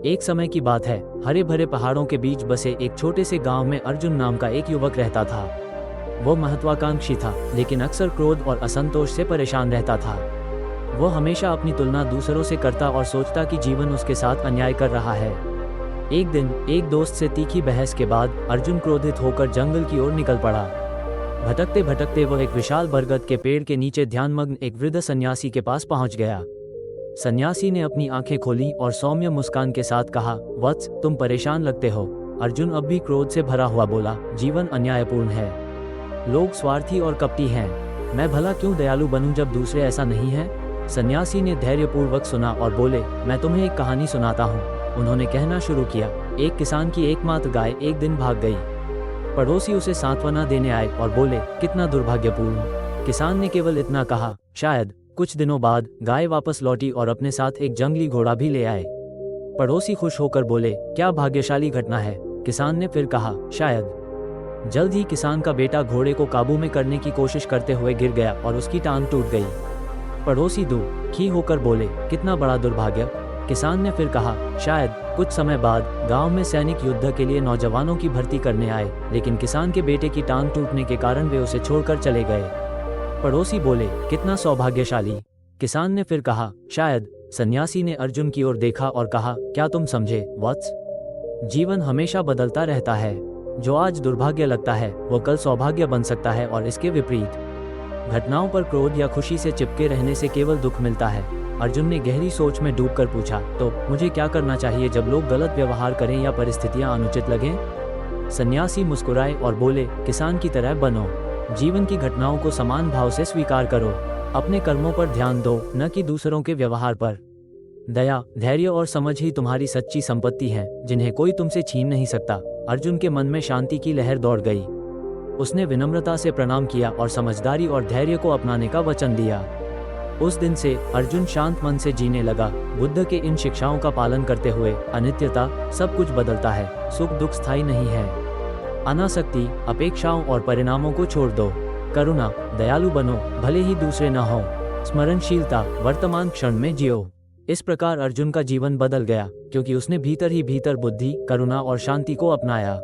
एक समय की बात है, हरे भरे पहाड़ों के बीच बसे एक छोटे से गांव में अर्जुन नाम का एक युवक रहता था। वो महत्वाकांक्षी था, लेकिन अक्सर क्रोध और असंतोष से परेशान रहता था। वो हमेशा अपनी तुलना दूसरों से करता और सोचता कि जीवन उसके साथ अन्याय कर रहा है। एक दिन एक दोस्त से तीखी बहस के बाद अर्जुन क्रोधित होकर जंगल की ओर निकल पड़ा। भटकते भटकते वो एक विशाल बरगद के पेड़ के नीचे ध्यानमग्न एक वृद्ध सन्यासी के पास पहुंच गया। सन्यासी ने अपनी आंखें खोली और सौम्य मुस्कान के साथ कहा, वत्स, तुम परेशान लगते हो। अर्जुन अब भी क्रोध से भरा हुआ बोला, जीवन अन्यायपूर्ण है। लोग स्वार्थी और कपटी हैं। मैं भला क्यों दयालु बनूं जब दूसरे ऐसा नहीं है? सन्यासी ने धैर्यपूर्वक सुना और बोले, मैं तुम्हें एक कहानी सुनाता हूँ। उन्होंने कहना शुरू किया, एक किसान की एकमात्र गाय एक दिन भाग गई। पड़ोसी उसे सांत्वना देने आए और बोले, कितना दुर्भाग्यपूर्ण। किसान ने केवल इतना कहा, शायद। कुछ दिनों बाद गाय वापस लौटी और अपने साथ एक जंगली घोड़ा भी ले आए। पड़ोसी खुश होकर बोले, क्या भाग्यशाली घटना है। किसान ने फिर कहा, शायद। जल्द ही किसान का बेटा घोड़े को काबू में करने की कोशिश करते हुए गिर गया और उसकी टांग टूट गई। पड़ोसी दुखी होकर बोले, कितना बड़ा दुर्भाग्य। किसान ने फिर कहा, शायद। कुछ समय बाद गांव में सैनिक युद्ध के लिए नौजवानों की भर्ती करने आए, लेकिन किसान के बेटे की टांग टूटने के कारण वे उसे छोड़कर चले गए। पड़ोसी बोले, कितना सौभाग्यशाली। किसान ने फिर कहा, शायद। सन्यासी ने अर्जुन की ओर देखा और कहा, क्या तुम समझे, वत्स? जीवन हमेशा बदलता रहता है। जो आज दुर्भाग्य लगता है वो कल सौभाग्य बन सकता है और इसके विपरीत। घटनाओं पर क्रोध या खुशी से चिपके रहने से केवल दुख मिलता है। अर्जुन ने गहरी सोच में डूबकर पूछा, तो मुझे क्या करना चाहिए जब लोग गलत व्यवहार करें या परिस्थितियां अनुचित लगें? सन्यासी मुस्कुराए और बोले, किसान की तरह बनो। जीवन की घटनाओं को समान भाव से स्वीकार करो। अपने कर्मों पर ध्यान दो, न कि दूसरों के व्यवहार पर। दया, धैर्य और समझ ही तुम्हारी सच्ची संपत्ति है, जिन्हें कोई तुमसे छीन नहीं सकता। अर्जुन के मन में शांति की लहर दौड़ गई। उसने विनम्रता से प्रणाम किया और समझदारी और धैर्य को अपनाने का वचन दिया। उस दिन से अर्जुन शांत मन से जीने लगा। बुद्ध के इन शिक्षाओं का पालन करते हुए, अनित्यता, सब कुछ बदलता है, सुख दुख स्थायी नहीं है। अनासक्ति, अपेक्षाओं और परिणामों को छोड़ दो। करुणा, दयालु बनो, भले ही दूसरे न हो। स्मरणशीलता, वर्तमान क्षण में जियो। इस प्रकार अर्जुन का जीवन बदल गया, क्योंकि उसने भीतर ही भीतर बुद्धि, करुणा और शांति को अपनाया।